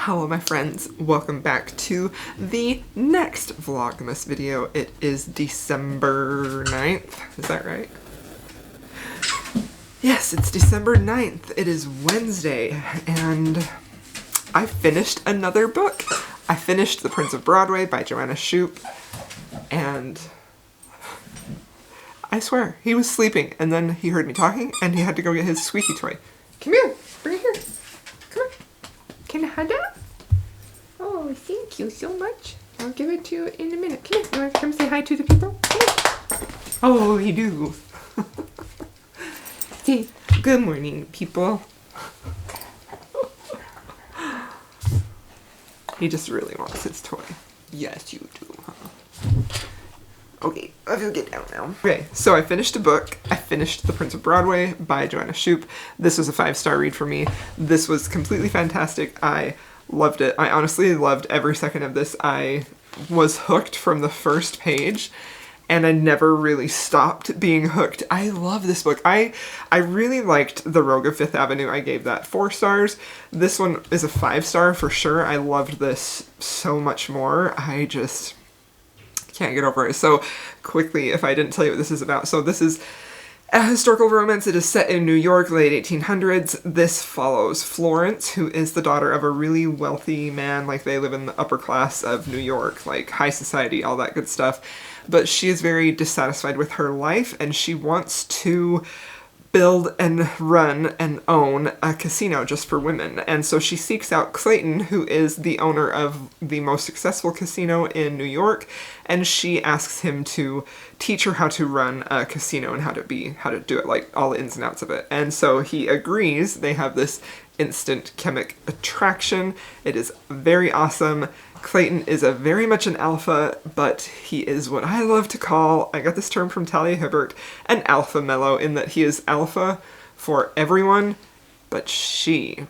Hello my friends, welcome back to the next Vlogmas video. It is December 9th, is that right? Yes, it's December 9th. It is Wednesday, and I finished another book. I finished The Prince of Broadway by Joanna Shoop, and I swear, he was sleeping, and then he heard me talking, and he had to go get his squeaky toy. Come here, bring it here. Come on. Can I have that? Oh, thank you so much. I'll give it to you in a minute. Come here. You want to come say hi to the people? Come here. Oh, you do. Say, good morning, people. He just really wants his toy. Yes, you do, huh? Okay, I will get down now. Okay, so I finished a book. I finished The Prince of Broadway by Joanna Shoop. This was a 5-star read for me. This was completely fantastic. I loved it. I honestly loved every second of this. I was hooked from the first page, and I never really stopped being hooked. I love this book. I really liked The Rogue of Fifth Avenue. I gave that 4 stars. This one is a 5-star for sure. I loved this so much more. I just can't get over it. So quickly, if I didn't tell you what this is about. So this is a historical romance. It is set in New York, late 1800s. This follows Florence, who is the daughter of a really wealthy man. Like, they live in the upper class of New York, like high society, all that good stuff. But she is very dissatisfied with her life, and she wants to build and run and own a casino just for women. And so she seeks out Clayton, who is the owner of the most successful casino in New York, and she asks him to teach her how to run a casino and how to do it, like all the ins and outs of it. And so he agrees. They have this instant chemic attraction. It is very awesome. Clayton is very much an alpha, but he is what I love to call, I got this term from Talia Hibbert, an alpha mellow, in that he is alpha for everyone, but she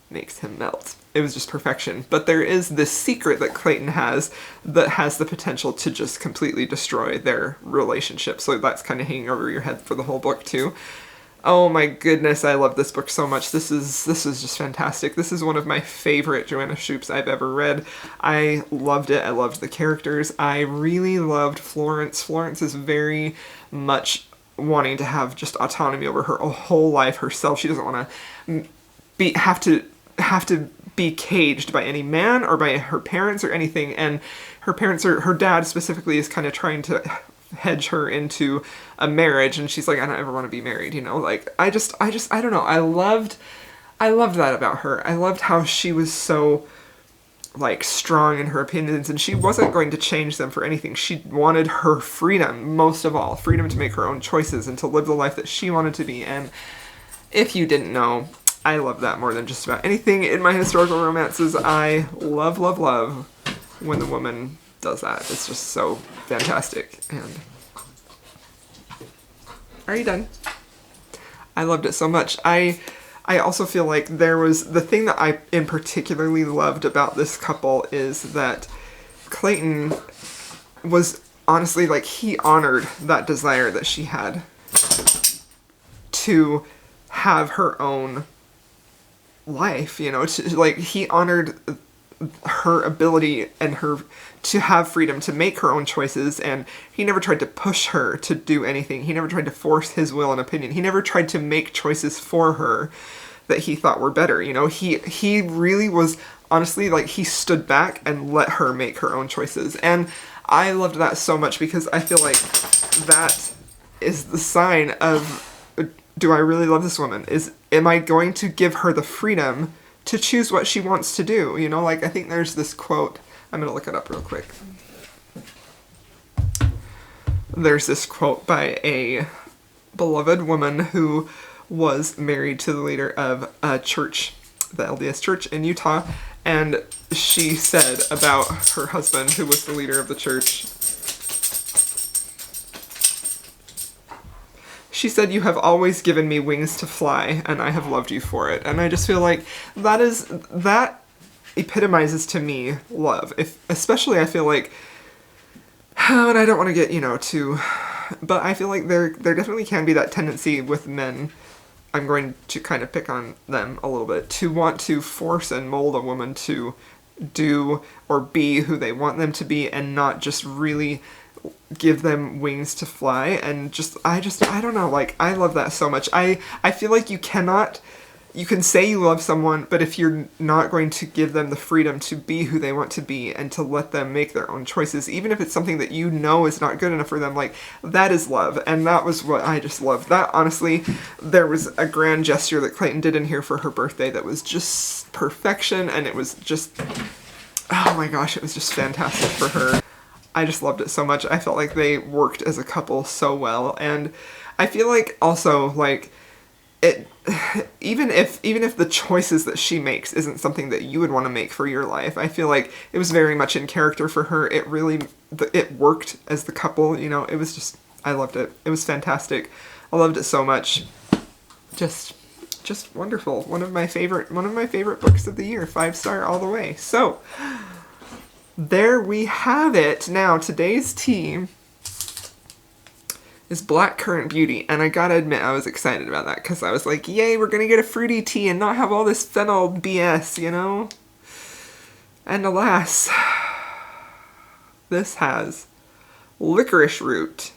makes him melt. It was just perfection. But there is this secret that Clayton has that has the potential to just completely destroy their relationship. So that's kind of hanging over your head for the whole book too. Oh my goodness, I love this book so much. This is just fantastic. This is one of my favorite Joanna Shoops I've ever read. I loved it. I loved the characters. I really loved Florence. Florence is very much wanting to have just autonomy over her whole life herself. She doesn't want to have to be caged by any man or by her parents or anything. And her dad specifically is kind of trying to hedge her into a marriage, and she's like, I don't ever want to be married, you know? Like, I don't know. I loved that about her. I loved how she was so, like, strong in her opinions, and she wasn't going to change them for anything. She wanted her freedom, most of all. Freedom to make her own choices and to live the life that she wanted to be. And if you didn't know, I love that more than just about anything in my historical romances. I love when the woman does that. It's just so fantastic. And are you done? I loved it so much. I also feel like there was the thing that I in particularly loved about this couple is that Clayton was honestly, like, he honored that desire that she had to have her own life, you know, like, he honored her ability and her to have freedom to make her own choices, and he never tried to push her to do anything. He never tried to force his will and opinion. He never tried to make choices for her that he thought were better, you know? He really was, honestly, like, he stood back and let her make her own choices. And I loved that so much because I feel like that is the sign of, do I really love this woman? Am I going to give her the freedom to choose what she wants to do? You know, like, I think there's this quote, I'm gonna look it up real quick. There's this quote by a beloved woman who was married to the leader of a church, the LDS church in Utah, and she said about her husband, who was the leader of the church, she said, "You have always given me wings to fly, and I have loved you for it." And I just feel like that epitomizes to me love. Especially I feel like, and I don't want to get, you know, but I feel like there definitely can be that tendency with men I'm going to kind of pick on them a little bit, to want to force and mold a woman to do or be who they want them to be and not just really give them wings to fly. And I don't know, like, I love that so much. I feel like you can say you love someone, but if you're not going to give them the freedom to be who they want to be and to let them make their own choices, even if it's something that you know is not good enough for them, like, that is love. And that was what I just loved. That, honestly, there was a grand gesture that Clayton did in here for her birthday that was just perfection, and it was just, oh my gosh, it was just fantastic for her. I just loved it so much. I felt like they worked as a couple so well, and I feel like also, like, it, even if the choices that she makes isn't something that you would want to make for your life, I feel like it was very much in character for her. It really, it worked as the couple, you know. It was just, I loved it. It was fantastic. I loved it so much. Just wonderful. One of my favorite books of the year. 5-star all the way. So there we have it. Now, today's tea is Blackcurrant Beauty, and I gotta admit I was excited about that because I was like, yay, we're gonna get a fruity tea and not have all this fennel BS, you know? And alas, this has licorice root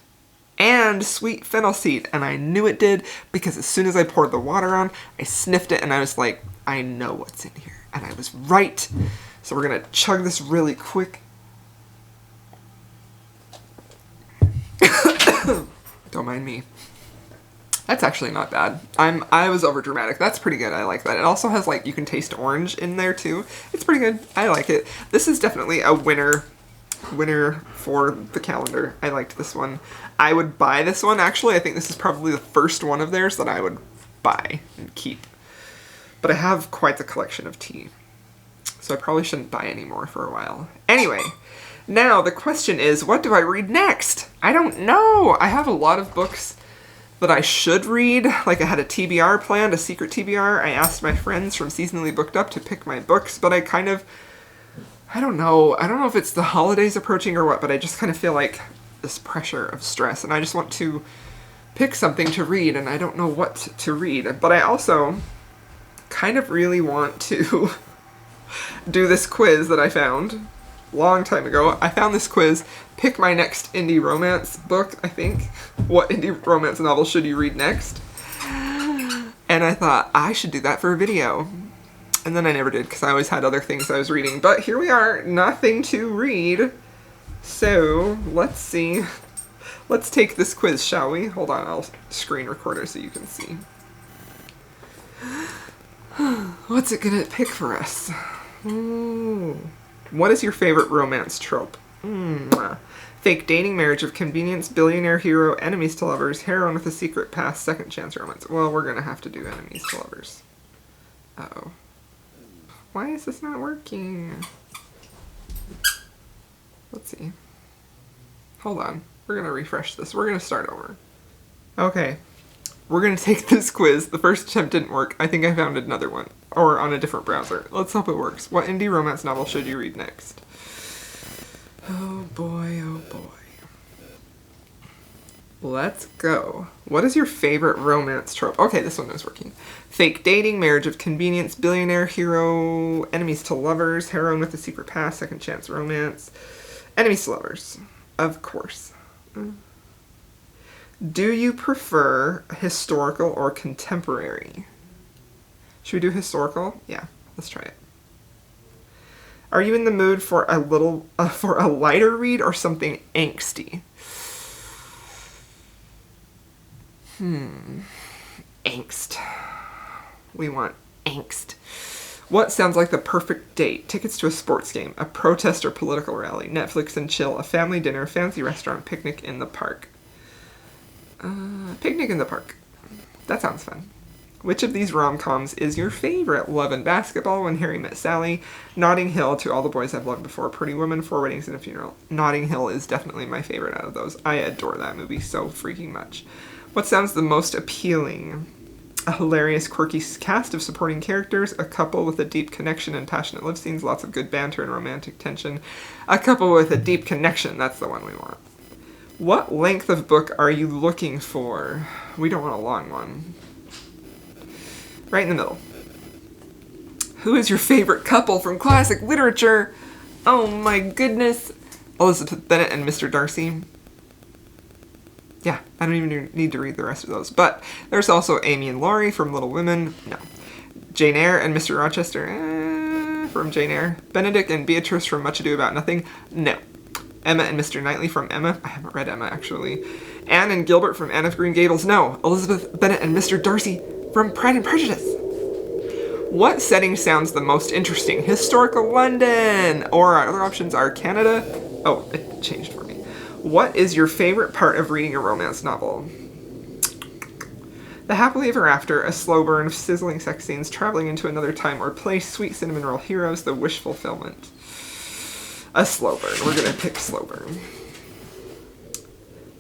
and sweet fennel seed, and I knew it did because as soon as I poured the water on, I sniffed it and I was like, I know what's in here, and I was right. So we're gonna chug this really quick. Don't mind me. That's actually not bad. I was over dramatic. That's pretty good. I like that. It also has, like, you can taste orange in there too. It's pretty good. I like it. This is definitely a winner for the calendar. I liked this one. I would buy this one, actually. I think this is probably the first one of theirs that I would buy and keep. But I have quite the collection of tea, so I probably shouldn't buy any more for a while. Anyway, now the question is, what do I read next? I don't know. I have a lot of books that I should read. Like, I had a TBR planned, a secret TBR. I asked my friends from Seasonally Booked Up to pick my books, but I don't know. I don't know if it's the holidays approaching or what, but I just kind of feel like this pressure of stress, and I just want to pick something to read, and I don't know what to read. But I also kind of really want to do this quiz that I found long time ago. I found this quiz, pick my next indie romance book, I think. What indie romance novel should you read next? And I thought I should do that for a video. And then I never did because I always had other things I was reading. But here we are, nothing to read. So let's see. Let's take this quiz, shall we? Hold on, I'll screen record it so you can see. What's it gonna pick for us? Ooh. What is your favorite romance trope? Fake dating, marriage of convenience, billionaire hero, enemies to lovers, heroine with a secret past, second chance romance. Well, we're gonna have to do enemies to lovers. Uh-oh. Why is this not working? Let's see. Hold on. We're gonna refresh this. We're gonna start over. Okay. We're gonna take this quiz. The first attempt didn't work. I think I found another one. Or on a different browser. Let's hope it works. What indie romance novel should you read next? Oh boy, oh boy. Let's go. What is your favorite romance trope? Okay, this one is working. Fake dating, marriage of convenience, billionaire hero, enemies to lovers, heroine with a secret past, second chance romance, enemies to lovers. Of course. Do you prefer historical or contemporary? Should we do historical? Yeah, let's try it. Are you in the mood for a lighter read or something angsty? Angst. We want angst. What sounds like the perfect date? Tickets to a sports game, a protest or political rally, Netflix and chill, a family dinner, fancy restaurant, picnic in the park. Picnic in the park. That sounds fun. Which of these rom-coms is your favorite? Love and Basketball, When Harry Met Sally, Notting Hill, To All the Boys I've Loved Before, Pretty Woman, Four Weddings and a Funeral. Notting Hill is definitely my favorite out of those. I adore that movie so freaking much. What sounds the most appealing? A hilarious, quirky cast of supporting characters, a couple with a deep connection and passionate love scenes, lots of good banter and romantic tension, a couple with a deep connection, that's the one we want. What length of book are you looking for? We don't want a long one. Right in the middle. Who is your favorite couple from classic literature? Oh my goodness. Elizabeth Bennet and Mr. Darcy. Yeah, I don't even need to read the rest of those. But there's also Amy and Laurie from Little Women. No. Jane Eyre and Mr. Rochester from Jane Eyre. Benedict and Beatrice from Much Ado About Nothing. No. Emma and Mr. Knightley from Emma. I haven't read Emma, actually. Anne and Gilbert from Anne of Green Gables. No. Elizabeth Bennet and Mr. Darcy from Pride and Prejudice. What setting sounds the most interesting? Historical London! Or our other options are Canada. Oh, it changed for me. What is your favorite part of reading a romance novel? The happily ever after, a slow burn of sizzling sex scenes, traveling into another time or place, sweet cinnamon roll heroes, the wish fulfillment. A slow burn. We're gonna pick slow burn.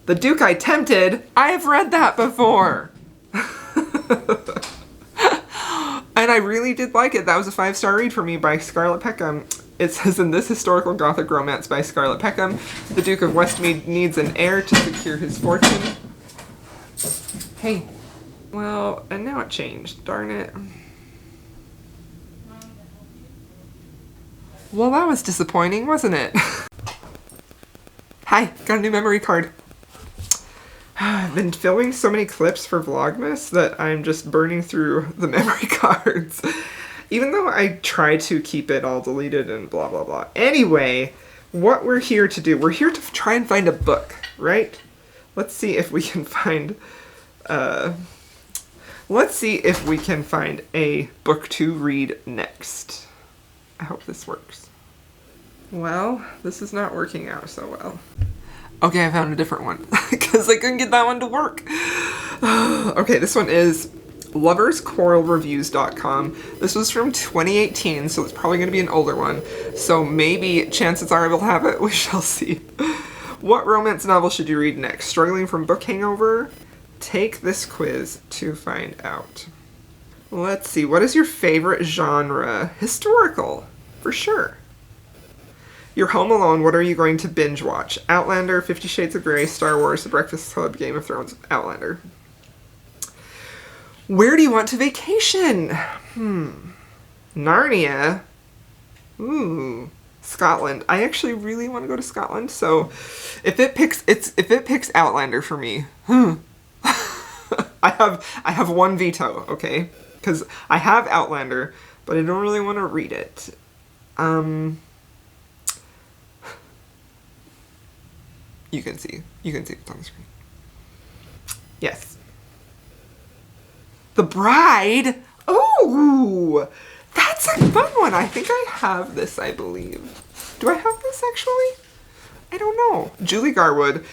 The Duke I Tempted. I have read that before. And I really did like it. That was a 5-star read for me by Scarlett Peckham. It says, in this historical gothic romance by Scarlett Peckham, the Duke of Westmeath needs an heir to secure his fortune. Hey. Well, and now it changed. Darn it. Well, that was disappointing, wasn't it? Hi, got a new memory card. I've been filming so many clips for Vlogmas that I'm just burning through the memory cards. Even though I try to keep it all deleted and blah, blah, blah. Anyway, what we're here to do, we're here to try and find a book, right? Let's see if we can find, let's see if we can find a book to read next. I hope this works. Well, this is not working out so well. Okay, I found a different one because I couldn't get that one to work. Okay, this one is loversquarrelreviews.com. This was from 2018, so it's probably going to be an older one. So maybe chances are I will have it. We shall see. What romance novel should you read next? Struggling from book hangover? Take this quiz to find out. Let's see. What is your favorite genre? Historical, for sure. You're home alone. What are you going to binge watch? Outlander, 50 Shades of Grey, Star Wars, The Breakfast Club, Game of Thrones, Outlander. Where do you want to vacation? Narnia. Ooh, Scotland. I actually really want to go to Scotland. So, if it picks Outlander for me, I have one veto. Okay, because I have Outlander, but I don't really want to read it. You can see it's on the screen. Yes. The Bride. Oh, that's a fun one. I think I have this, I believe. Do I have this actually? I don't know. Julie Garwood.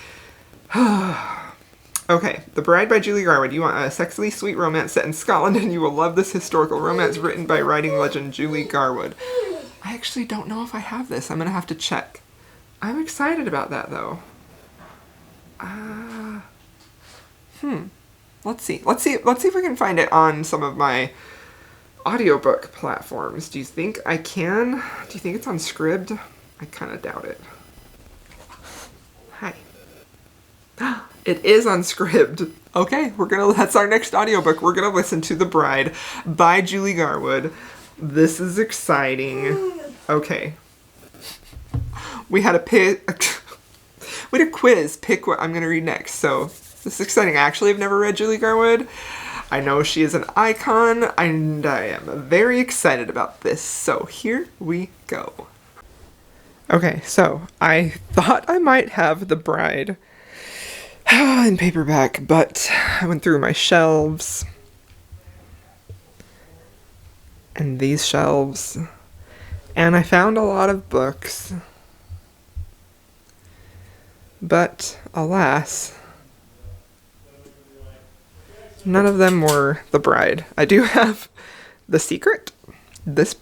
Okay, The Bride by Julie Garwood. You want a sexily sweet romance set in Scotland and you will love this historical romance written by writing legend Julie Garwood. I actually don't know if I have this. I'm gonna have to check. I'm excited about that though. Let's see if we can find it on some of my audiobook platforms. Do you think I can? Do you think it's on Scribd? I kind of doubt it. Hi. It is on Scribd. Okay, that's our next audiobook. We're gonna listen to The Bride by Julie Garwood. This is exciting. Okay. We had a quiz. Pick what I'm gonna read next. So this is exciting. I actually have never read Julie Garwood. I know she is an icon, and I am very excited about this. So here we go. Okay, so I thought I might have The Bride in paperback, but I went through my shelves and these shelves, and I found a lot of books. But, alas, none of them were The Bride. I do have The Secret, this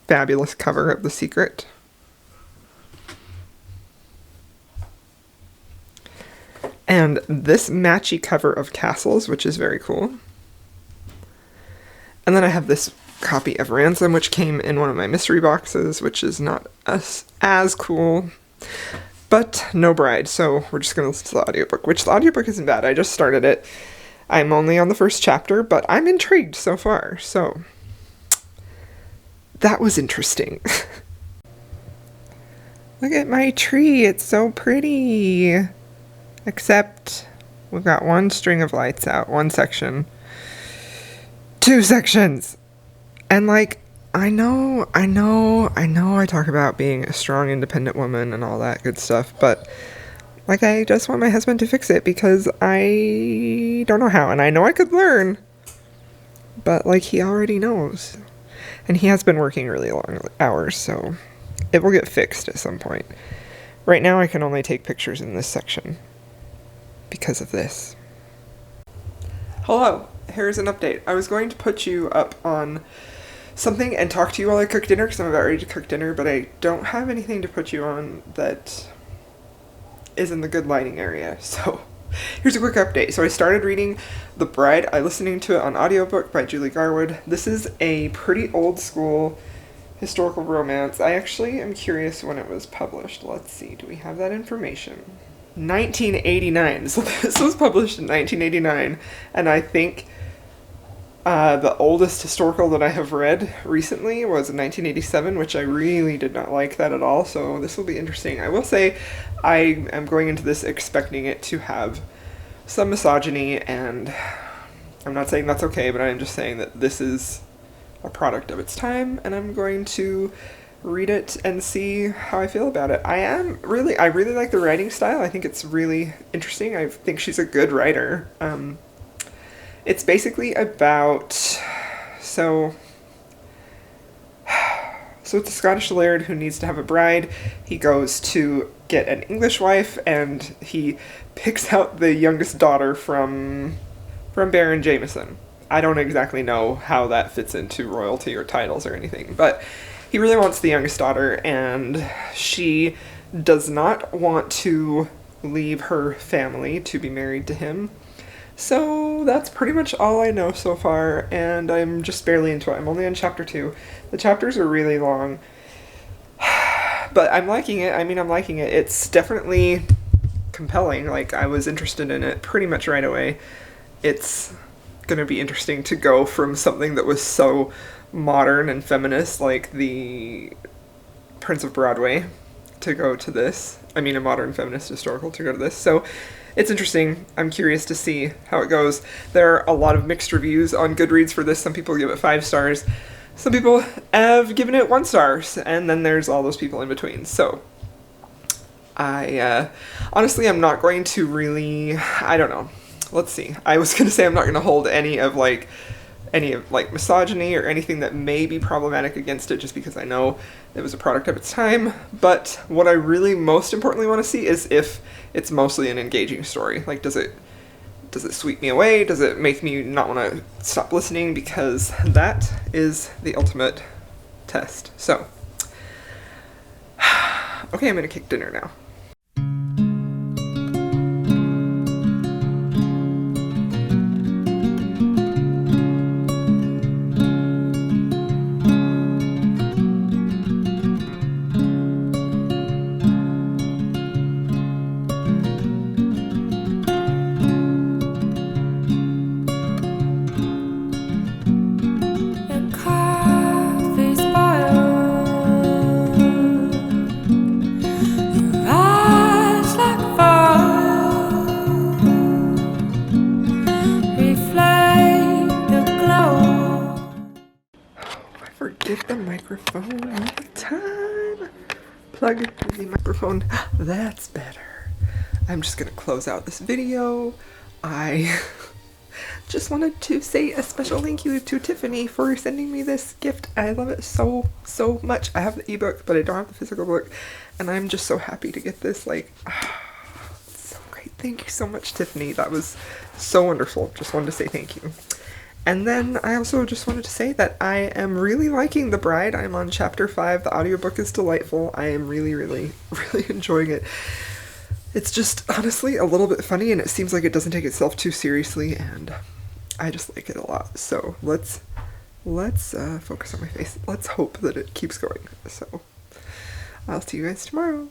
fabulous cover of The Secret. And this matchy cover of Castles, which is very cool. And then I have this copy of Ransom, which came in one of my mystery boxes, which is not as cool. But no Bride, so we're just going to listen to the audiobook, which the audiobook isn't bad. I just started it. I'm only on the first chapter, but I'm intrigued so far, so that was interesting. Look at my tree, it's so pretty. Except we've got one string of lights out, one section, two sections. And like, I know I talk about being a strong, independent woman and all that good stuff, but like, I just want my husband to fix it because I don't know how, and I know I could learn, but like, he already knows. And he has been working really long hours, so it will get fixed at some point. Right now I can only take pictures in this section because of this. Hello, here's an update. I was going to put you up on something and talk to you while I cook dinner because I'm about ready to cook dinner, but I don't have anything to put you on that is in the good lighting area, so here's a quick update. So I started reading The Bride. I'm listening to it on audiobook by Julie Garwood. This is a pretty old school historical romance. I actually am curious when it was published. Let's see, do we have that information? 1989. So this was published in 1989, and I think the oldest historical that I have read recently was in 1987, which I really did not like that at all, so this will be interesting. I will say I am going into this expecting it to have some misogyny, and I'm not saying that's okay, but I'm just saying that this is a product of its time, and I'm going to read it and see how I feel about it. I really like the writing style. I think it's really interesting. I think she's a good writer. It's basically about, so it's a Scottish laird who needs to have a bride. He goes to get an English wife, and he picks out the youngest daughter from Baron Jameson. I don't exactly know how that fits into royalty or titles or anything, but he really wants the youngest daughter, and she does not want to leave her family to be married to him. So that's pretty much all I know so far, and I'm just barely into it. I'm only on chapter 2. The chapters are really long, but I'm liking it. I'm liking it. It's definitely compelling. Like, I was interested in it pretty much right away. It's gonna be interesting to go from something that was so modern and feminist, like the Prince of Broadway, to go to this. A modern feminist historical to go to this. So it's interesting. I'm curious to see how it goes. There are a lot of mixed reviews on Goodreads for this. Some people give it 5 stars. Some people have given it 1 star. And then there's all those people in between. So I honestly, I'm not going to really, I don't know. Let's see. I was going to say I'm not going to hold any of misogyny or anything that may be problematic against it, just because I know it was a product of its time. But what I really most importantly want to see is if it's mostly an engaging story. Like, does it sweep me away? Does it make me not want to stop listening? Because that is the ultimate test. So, okay, I'm going to cook dinner now. Forget the microphone all the time. Plug the microphone. That's better. I'm just gonna close out this video. I just wanted to say a special thank you to Tiffany for sending me this gift. I love it so much. I have the ebook, but I don't have the physical book, and I'm just so happy to get this. Like, it's so great. Thank you so much, Tiffany. That was so wonderful. Just wanted to say thank you. And then I also just wanted to say that I am really liking The Bride. I'm on chapter 5. The audiobook is delightful. I am really enjoying it. It's just honestly a little bit funny, and it seems like it doesn't take itself too seriously, and I just like it a lot. So let's focus on my face. Let's hope that it keeps going. So I'll see you guys tomorrow.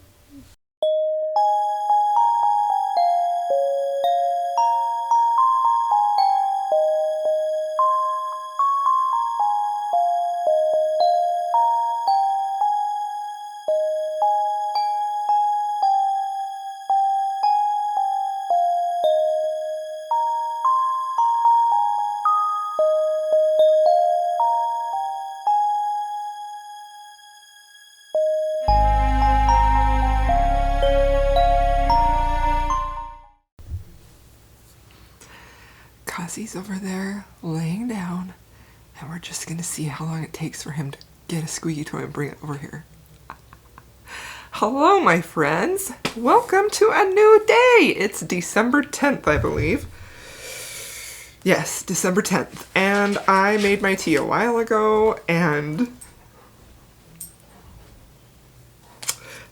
Jesse's over there laying down, and we're just gonna see how long it takes for him to get a squeaky toy and bring it over here. Hello, my friends. Welcome to a new day. It's December 10th, I believe. Yes, December 10th. And I made my tea a while ago, and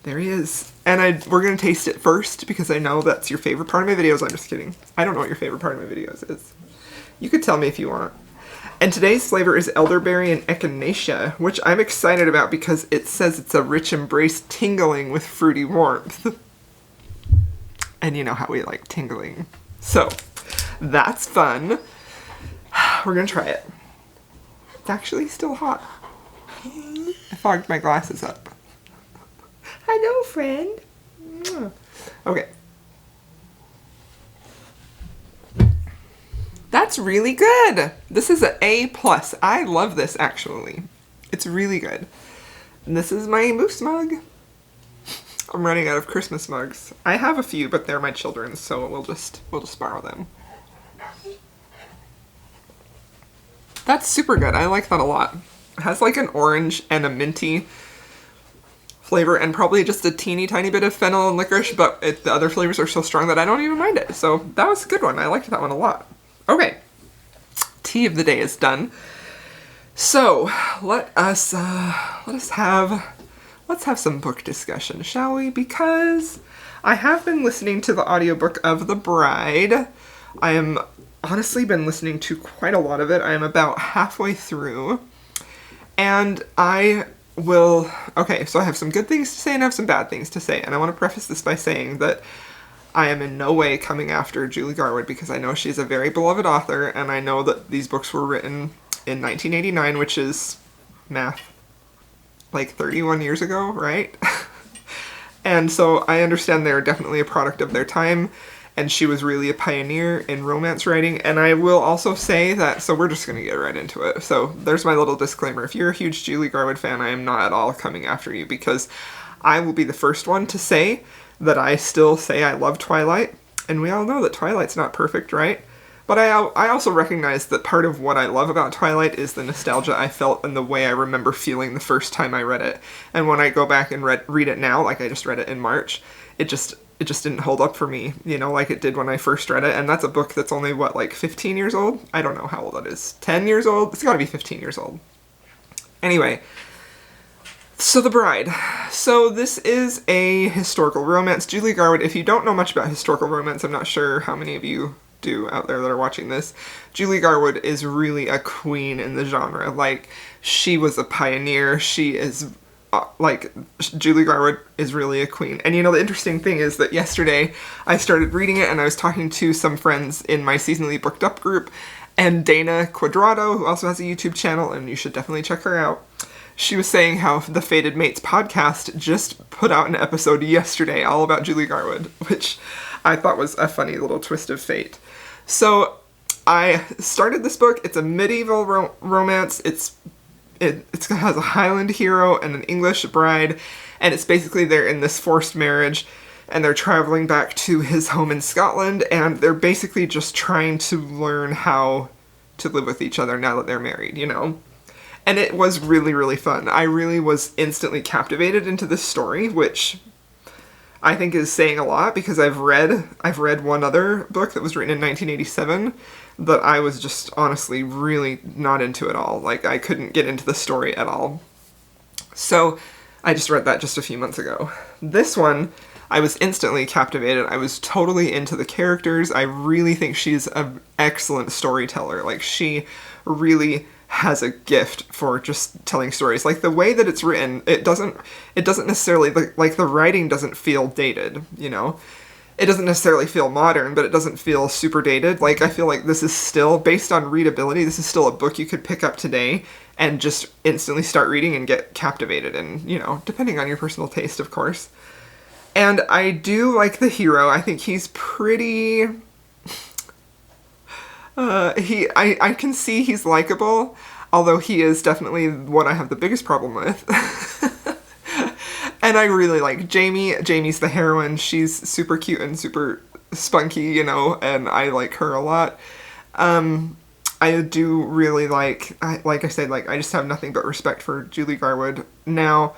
there he is. And we're going to taste it first because I know that's your favorite part of my videos. I'm just kidding. I don't know what your favorite part of my videos is. You could tell me if you want. And today's flavor is Elderberry and Echinacea, which I'm excited about because it says it's a rich embrace tingling with fruity warmth. And you know how we like tingling. So, that's fun. We're gonna try it. It's actually still hot. I fogged my glasses up. Hello, friend. Okay. That's really good. This is an A+. I love this, actually. It's really good. And this is my moose mug. I'm running out of Christmas mugs. I have a few, but they're my children's, so we'll just borrow them. That's super good. I like that a lot. It has like an orange and a minty flavor and probably just a teeny tiny bit of fennel and licorice, but the other flavors are so strong that I don't even mind it. So that was a good one. I liked that one a lot. Okay, tea of the day is done. So let's have some book discussion, shall we? Because I have been listening to the audiobook of The Bride. I am honestly been listening to quite a lot of it. I am about halfway through, and okay, so I have some good things to say and I have some bad things to say, and I want to preface this by saying that I am in no way coming after Julie Garwood because I know she's a very beloved author, and I know that these books were written in 1989, which is math, like 31 years ago, right? And so I understand they're definitely a product of their time, and she was really a pioneer in romance writing. And I will also say that, so we're just going to get right into it. So there's my little disclaimer. If you're a huge Julie Garwood fan, I am not at all coming after you, because I will be the first one to say that I still say I love Twilight, and we all know that Twilight's not perfect, right? But I also recognize that part of what I love about Twilight is the nostalgia I felt and the way I remember feeling the first time I read it. And when I go back and read it now, like I just read it in March, it just didn't hold up for me, you know, like it did when I first read it. And that's a book that's only, what, like 15 years old? I don't know how old that is. 10 years old? It's gotta be 15 years old. Anyway. So The Bride. So this is a historical romance. Julie Garwood, if you don't know much about historical romance, I'm not sure how many of you do out there that are watching this, Julie Garwood is really a queen in the genre. Like, she was a pioneer. She is, Julie Garwood is really a queen. And you know, the interesting thing is that yesterday I started reading it and I was talking to some friends in my seasonally booked up group, and Dana Quadrado, who also has a YouTube channel, and you should definitely check her out, she was saying how the Fated Mates podcast just put out an episode yesterday all about Julie Garwood, which I thought was a funny little twist of fate. So I started this book. It's a medieval romance. It has a Highland hero and an English bride, and it's basically they're in this forced marriage, and they're traveling back to his home in Scotland, and they're basically just trying to learn how to live with each other now that they're married, you know? And it was really, really fun. I really was instantly captivated into this story, which I think is saying a lot because I've read one other book that was written in 1987 that I was just honestly really not into at all. Like, I couldn't get into the story at all. So I just read that just a few months ago. This one, I was instantly captivated. I was totally into the characters. I really think she's an excellent storyteller. Like, she really has a gift for just telling stories. Like, the way that it's written, it doesn't necessarily, like the writing doesn't feel dated, you know? It doesn't necessarily feel modern, but it doesn't feel super dated. Like, I feel like this is still, based on readability, this is still a book you could pick up today and just instantly start reading and get captivated, and, you know, depending on your personal taste, of course. And I do like the hero. I think he's pretty... I can see he's likable, although he is definitely what I have the biggest problem with. And I really like Jamie. Jamie's the heroine. She's super cute and super spunky, you know, and I like her a lot. I do really like I said, like, I just have nothing but respect for Julie Garwood. Now,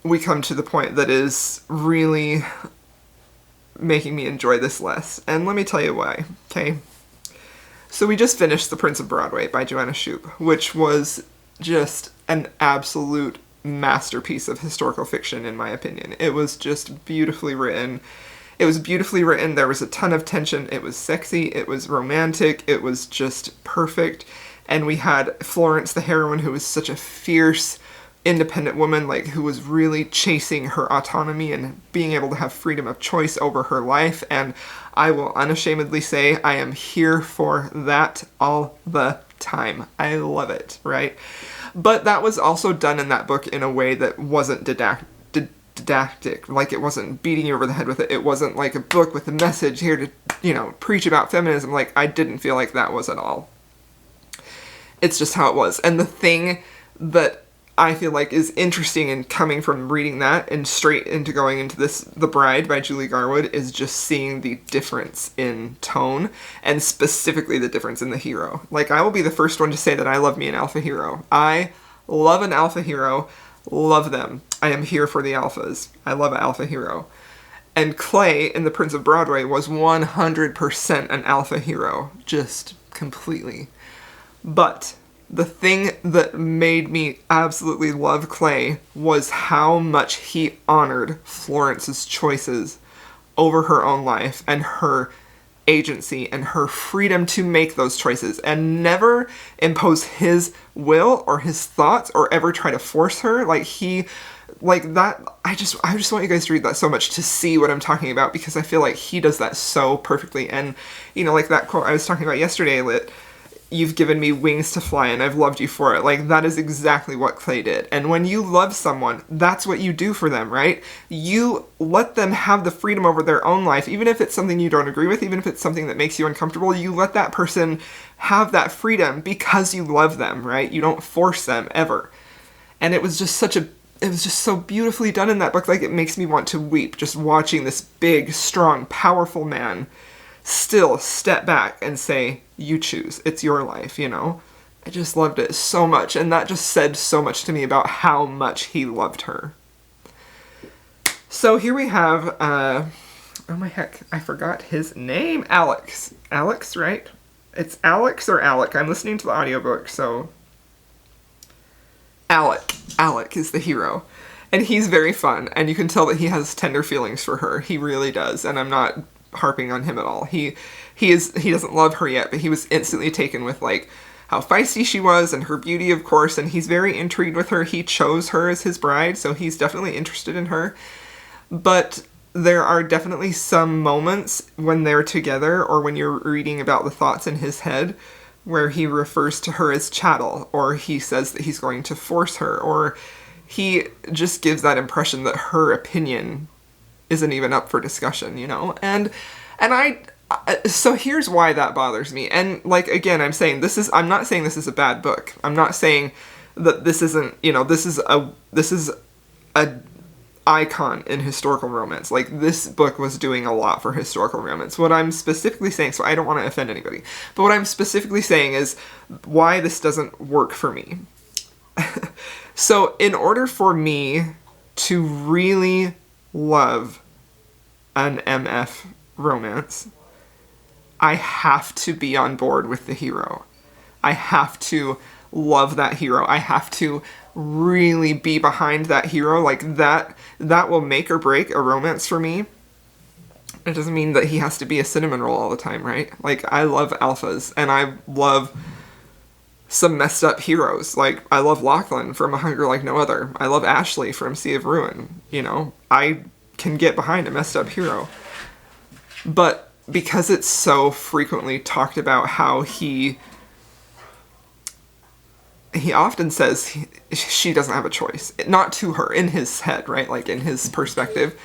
we come to the point that is really making me enjoy this less. And let me tell you why, okay? So we just finished The Prince of Broadway by Joanna Shoop, which was just an absolute masterpiece of historical fiction, in my opinion. It was just beautifully written. It was beautifully written. There was a ton of tension. It was sexy. It was romantic. It was just perfect. And we had Florence, the heroine, who was such a fierce, independent woman, like, who was really chasing her autonomy and being able to have freedom of choice over her life. And I will unashamedly say I am here for that all the time. I love it, right? But that was also done in that book in a way that wasn't didactic. Like, it wasn't beating you over the head with it. It wasn't like a book with a message here to, you know, preach about feminism. Like, I didn't feel like that was at all. It's just how it was. And the thing that I feel like is interesting in coming from reading that and straight into going into this, The Bride by Julie Garwood, is just seeing the difference in tone, and specifically the difference in the hero. Like, I will be the first one to say that I love me an alpha hero. I love an alpha hero. Love them. I am here for the alphas. I love an alpha hero. And Clay in The Prince of Broadway was 100% an alpha hero. Just completely. But the thing that made me absolutely love Clay was how much he honored Florence's choices over her own life and her agency and her freedom to make those choices, and never impose his will or his thoughts or ever try to force her. Like that, I just want you guys to read that so much to see what I'm talking about, because I feel like he does that so perfectly. And, you know, like that quote I was talking about yesterday, "You've given me wings to fly and I've loved you for it." Like, that is exactly what Clay did. And when you love someone, that's what you do for them, right? You let them have the freedom over their own life, even if it's something you don't agree with, even if it's something that makes you uncomfortable. You let that person have that freedom because you love them, right? You don't force them ever. And it was just so beautifully done in that book. Like, it makes me want to weep just watching this big, strong, powerful man still step back and say, you choose, it's your life, you know? I just loved it so much, and that just said so much to me about how much he loved her. So here we have, oh my heck, I forgot his name, Alex. Alex, right? It's Alex or Alec. I'm listening to the audiobook, so Alec. Alec is the hero. And he's very fun, and you can tell that he has tender feelings for her. He really does, and I'm not harping on him at all. He doesn't love her yet, but he was instantly taken with, like, how feisty she was and her beauty, of course, and he's very intrigued with her. He chose her as his bride, so he's definitely interested in her. But there are definitely some moments when they're together, or when you're reading about the thoughts in his head, where he refers to her as chattel, or he says that he's going to force her, or he just gives that impression that her opinion isn't even up for discussion, you know? And so here's why that bothers me. And, like, again, I'm not saying this is a bad book. I'm not saying that this isn't, you know, this is a icon in historical romance. Like, this book was doing a lot for historical romance. What I'm specifically saying, so I don't want to offend anybody, but what I'm specifically saying is why this doesn't work for me. So in order for me to really love an MF romance, I have to be on board with the hero. I have to love that hero. I have to really be behind that hero. Like, that will make or break a romance for me. It doesn't mean that he has to be a cinnamon roll all the time, right? Like, I love alphas, and I love some messed up heroes. Like, I love Lachlan from A Hunger Like No Other. I love Ashley from Sea of Ruin. You know, I can get behind a messed up hero. But because it's so frequently talked about how he often says she doesn't have a choice. Not to her, in his head, right? Like, in his perspective,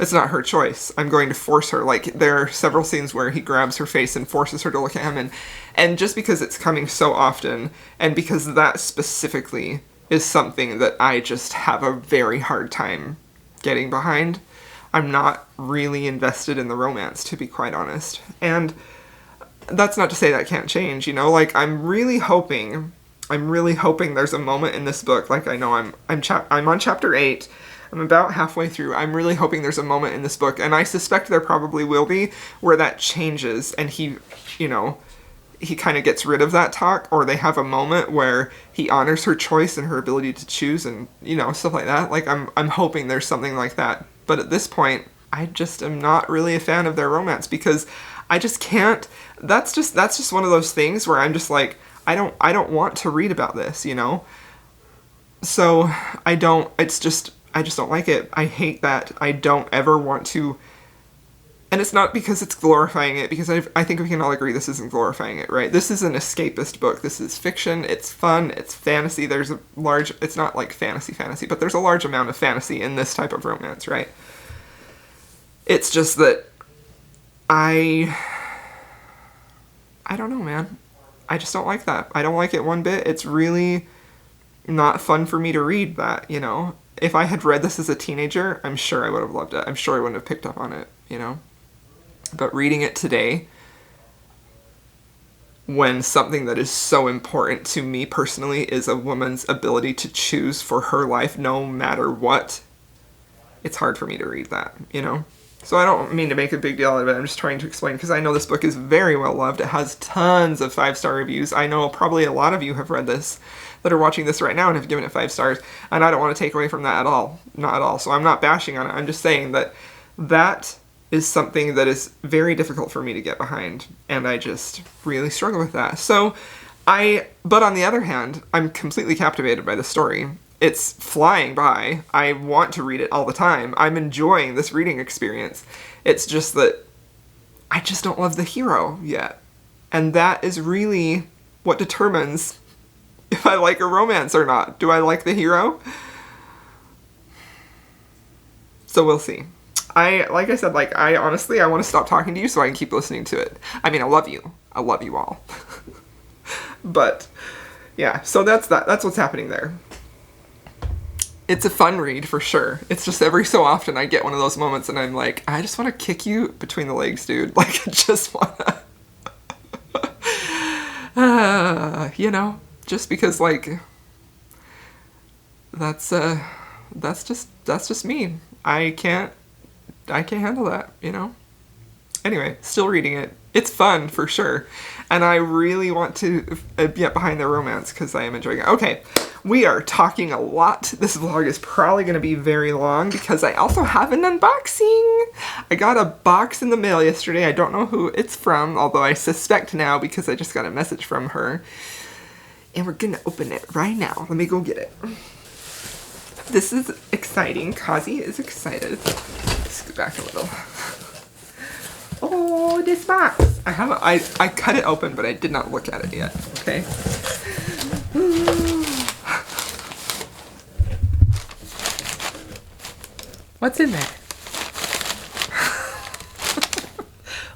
it's not her choice. I'm going to force her. Like, there are several scenes where he grabs her face and forces her to look at him, and just because it's coming so often, and because that specifically is something that I just have a very hard time getting behind, I'm not really invested in the romance, to be quite honest. And that's not to say that can't change, you know? Like, I'm really hoping there's a moment in this book, like I know I'm on chapter 8, I'm about halfway through, I'm really hoping there's a moment in this book, and I suspect there probably will be, where that changes and he, you know, he kind of gets rid of that talk, or they have a moment where he honors her choice and her ability to choose and, you know, stuff like that. Like, I'm hoping there's something like that. But at this point, I just am not really a fan of their romance, because I just can't, that's just one of those things where I'm just like, I don't want to read about this, you know? So I just don't like it. I hate that. I don't ever want to. And it's not because it's glorifying it, because I think we can all agree this isn't glorifying it, right? This is an escapist book. This is fiction. It's fun. It's fantasy. There's a large, it's not like fantasy, but there's a large amount of fantasy in this type of romance, right? It's just that I don't know, man. I just don't like that. I don't like it one bit. It's really not fun for me to read that, you know? If I had read this as a teenager, I'm sure I would have loved it. I'm sure I wouldn't have picked up on it, you know? But reading it today, when something that is so important to me personally is a woman's ability to choose for her life no matter what, it's hard for me to read that, you know? So I don't mean to make a big deal out of it, I'm just trying to explain, because I know this book is very well loved. It has tons of 5-star reviews. I know probably a lot of you have read this, that are watching this right now and have given it 5 stars, and I don't want to take away from that at all. Not at all. So I'm not bashing on it. I'm just saying that that is something that is very difficult for me to get behind, and I just really struggle with that. So but on the other hand, I'm completely captivated by the story. It's flying by. I want to read it all the time. I'm enjoying this reading experience. It's just that I just don't love the hero yet. And that is really what determines if I like a romance or not. Do I like the hero? So we'll see. Like I said, I honestly, I want to stop talking to you so I can keep listening to it. I mean, I love you. I love you all. But, yeah, so that's that. That's what's happening there. It's a fun read for sure. It's just every so often I get one of those moments and I'm like, I just want to kick you between the legs, dude. Like, I just want to, you know, just because, like, that's just me. I can't handle that, you know? Anyway, still reading it. It's fun, for sure. And I really want to get behind the romance, because I am enjoying it. Okay, we are talking a lot. This vlog is probably going to be very long, because I also have an unboxing. I got a box in the mail yesterday. I don't know who it's from, although I suspect now, because I just got a message from her. And we're going to open it right now. Let me go get it. This is exciting. Kazi is excited. Scoot back a little. Oh, this box. I cut it open, but I did not look at it yet. Okay. What's in there?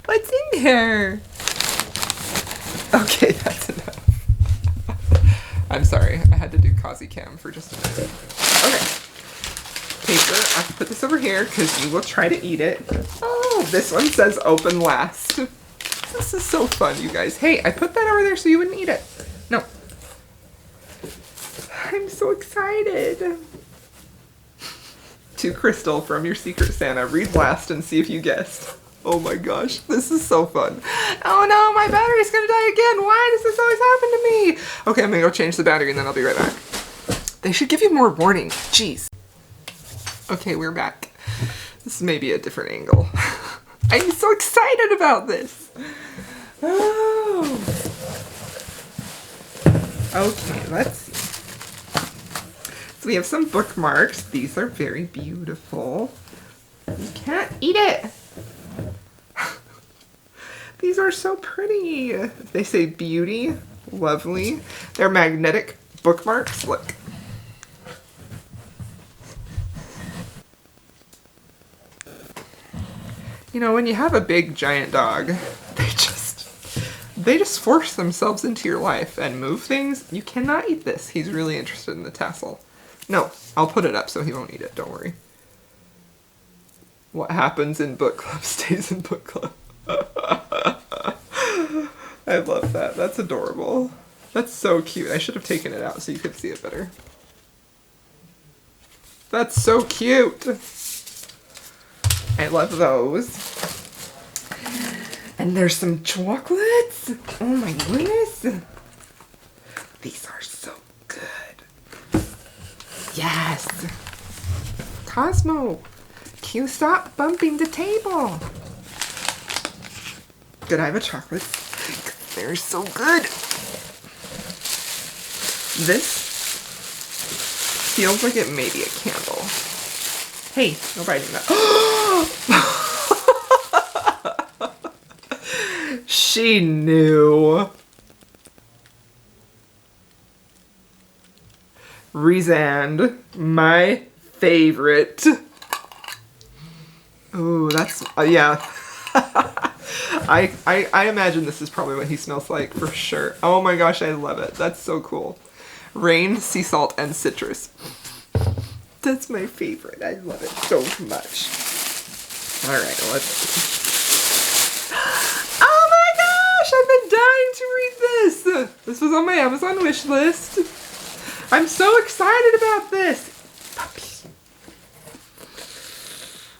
What's in there? Okay, that's enough. I'm sorry. I had to do Kazi Cam for just a minute. Okay. Paper. I have to put this over here because you will try to eat it. Oh, this one says open last. This is so fun, you guys. Hey, I put that over there so you wouldn't eat it. No. I'm so excited. To Crystal from your Secret Santa. Read last and see if you guessed. Oh my gosh, this is so fun. Oh no, my battery's gonna die again. Why does this always happen to me? Okay, I'm gonna go change the battery and then I'll be right back. They should give you more warning. Jeez. Okay, we're back. This may be a different angle. I'm so excited about this. Oh. Okay, let's see. So we have some bookmarks. These are very beautiful. You can't eat it. These are so pretty. They say beauty, lovely. They're magnetic bookmarks. Look. You know, when you have a big giant dog, they just force themselves into your life and move things. You cannot eat this. He's really interested in the tassel. No, I'll put it up so he won't eat it. Don't worry. What happens in book club stays in book club. I love that. That's adorable. That's so cute. I should have taken it out so you could see it better. That's so cute. I love those. And there's some chocolates. Oh my goodness. These are so good. Yes. Cosmo, can you stop bumping the table? Good, I have a chocolate. They're so good. This feels like it may be a candle. Hey, no biting that. She knew. Rezand, my favorite. Ooh, that's, yeah. I imagine this is probably what he smells like for sure. Oh my gosh, I love it. That's so cool. Rain, sea salt, and citrus. That's my favorite. I love it so much. Alright, let's see. Oh my gosh, I've been dying to read this. This was on my Amazon wish list. I'm so excited about this. Puppy.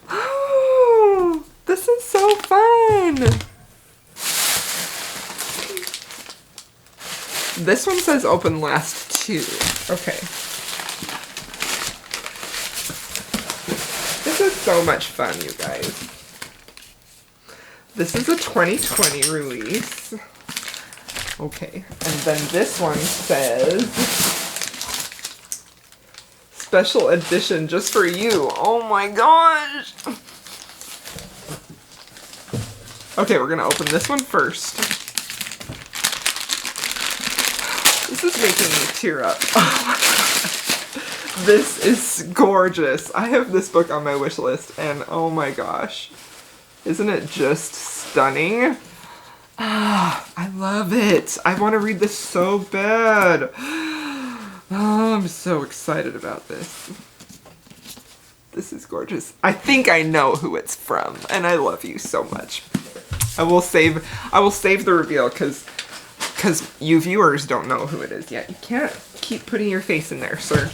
Oh, this is so fun. This one says open last 2. Okay. This is so much fun, you guys. This is a 2020 release. Okay, and then this one says special edition just for you. Oh my gosh. Okay, we're gonna open this one first. This is making me tear up. Oh my gosh. This is gorgeous. I have this book on my wish list and oh my gosh. Isn't it just stunning? Ah, I love it. I want to read this so bad. Oh, I'm so excited about this. This is gorgeous. I think I know who it's from, and I love you so much. I will save the reveal because you viewers don't know who it is yet. You can't keep putting your face in there, sir.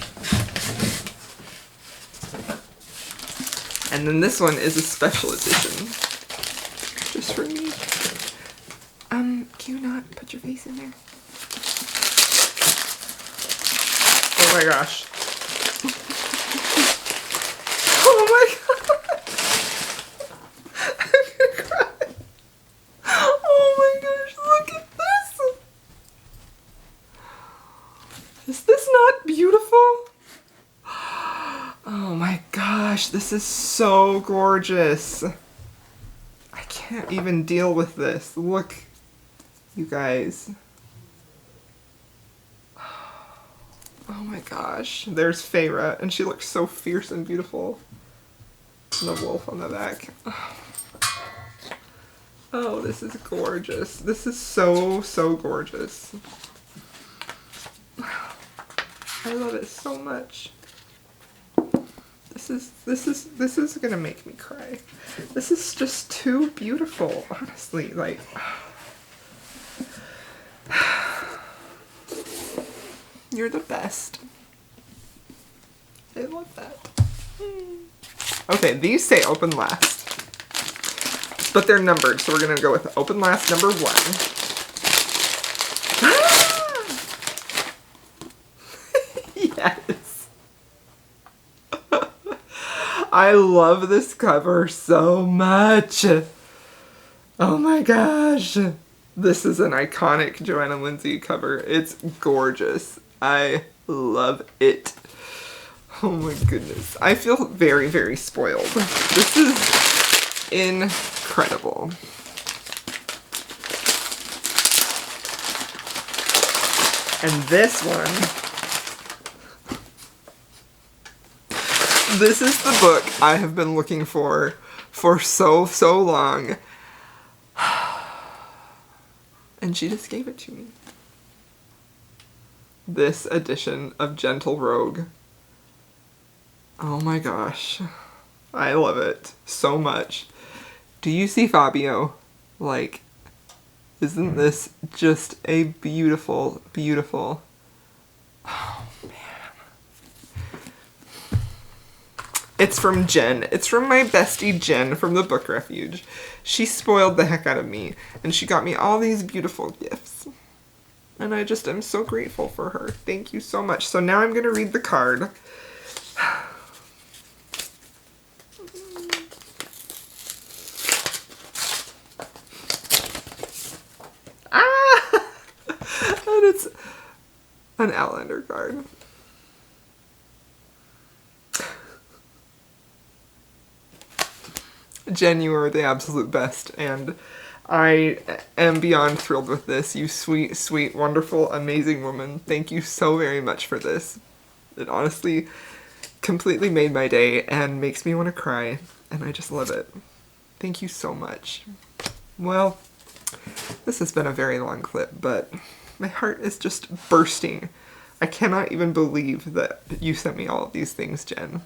And then this one is a special edition. Just for me. Can you not put your face in there? Oh my gosh. Oh my god. I'm gonna cry. Oh my gosh, look at this. Is this not beautiful? Oh my gosh, this is so gorgeous. I can't even deal with this. Look, you guys. Oh my gosh. There's Feyre, and she looks so fierce and beautiful. And the wolf on the back. Oh, this is gorgeous. This is so, so gorgeous. I love it so much. This is gonna make me cry. This is just too beautiful, honestly. Like, you're the best. I love that. Okay, these say open last, but they're numbered, so we're gonna go with open last number 1. Yes. I love this cover so much. Oh my gosh. This is an iconic Joanna Lindsay cover. It's gorgeous. I love it. Oh my goodness. I feel very, very spoiled. This is incredible. And this one, this is the book I have been looking for so, so long. And she just gave it to me. This edition of Gentle Rogue. Oh my gosh. I love it so much. Do you see Fabio, like, Isn't this just a beautiful, beautiful... Oh, man. It's from Jen. It's from my bestie Jen from the Book Refuge. She spoiled the heck out of me, and she got me all these beautiful gifts. And I just am so grateful for her. Thank you so much. So now I'm going to read the card. And it's an Outlander card. Jen, you are the absolute best, and I am beyond thrilled with this. You sweet, sweet, wonderful, amazing woman. Thank you so very much for this. It honestly completely made my day and makes me want to cry, and I just love it. Thank you so much. Well, this has been a very long clip, but my heart is just bursting. I cannot even believe that you sent me all of these things, Jen.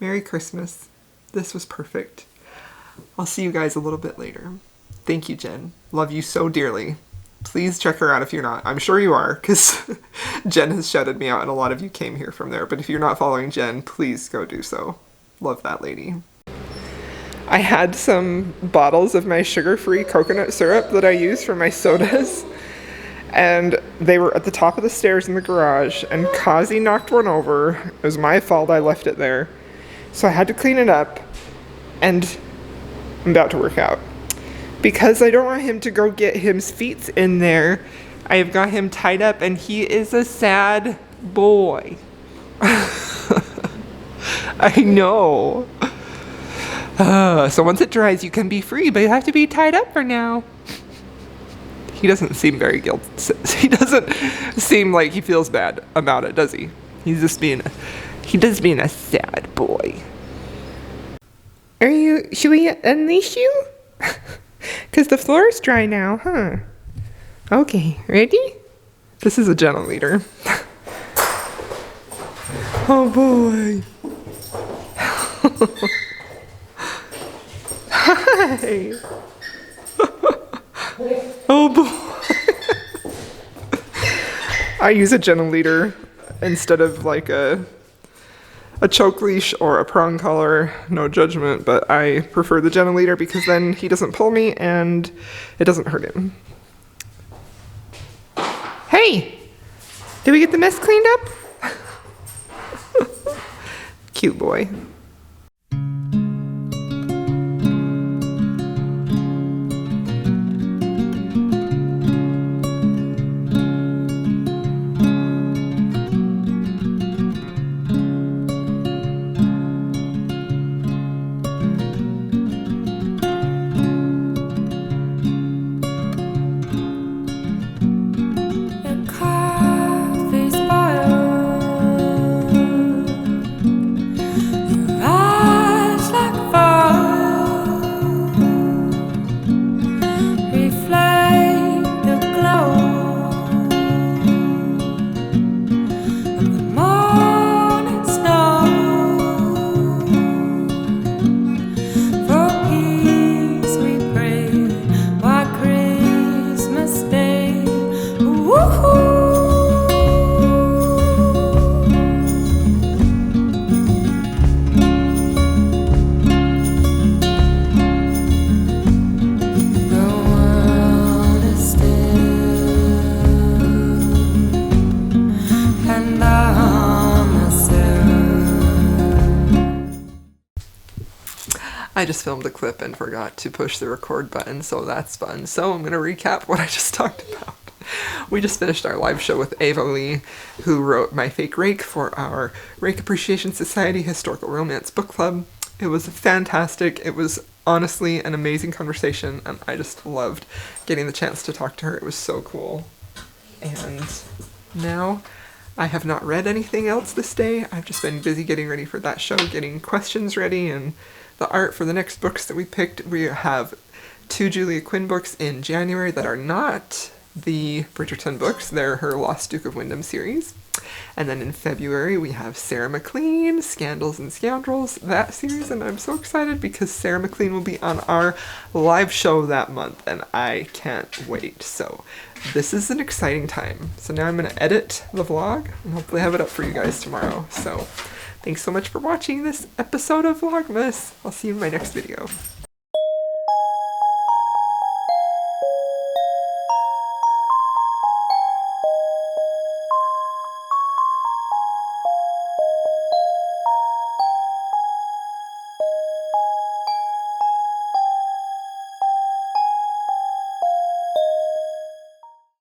Merry Christmas. This was perfect. I'll see you guys a little bit later. Thank you, Jen. Love you so dearly. Please check her out if you're not. I'm sure you are, because Jen has shouted me out and a lot of you came here from there. But if you're not following Jen, please go do so. Love that lady. I had some bottles of my sugar-free coconut syrup that I use for my sodas, and they were at the top of the stairs in the garage, and Kazi knocked one over. It was my fault, I left it there. So I had to clean it up, and I'm about to work out. Because I don't want him to go get his feet in there, I have got him tied up, and he is a sad boy. I know. So once it dries, you can be free, but you have to be tied up for now. He doesn't seem very guilty. He doesn't seem like he feels bad about it, does he? He's just being a sad boy. Should we unleash you? Because the floor is dry now, huh? Okay, ready? This is a gentle leader. Oh boy. Hi. Oh boy. I use a gentle leader instead of like a choke leash or a prong collar. No judgment, but I prefer the gentle leader because then he doesn't pull me and it doesn't hurt him. Hey, did we get the mess cleaned up? Cute boy. I just filmed a clip and forgot to push the record button, so that's fun. So I'm going to recap what I just talked about. We just finished our live show with Ava Lee, who wrote My Fake Rake for our Rake Appreciation Society Historical Romance Book Club. It was fantastic. It was honestly an amazing conversation, and I just loved getting the chance to talk to her. It was so cool. And now I have not read anything else this day. I've just been busy getting ready for that show, getting questions ready, and the art for the next books that we picked. We have 2 Julia Quinn books in January that are not the Bridgerton books. They're her Lost Duke of Wyndham series. And then in February, we have Sarah McLean, Scandals and Scoundrels, that series. And I'm so excited because Sarah McLean will be on our live show that month, and I can't wait. So this is an exciting time. So now I'm going to edit the vlog and hopefully have it up for you guys tomorrow. So thanks so much for watching this episode of Vlogmas. I'll see you in my next video.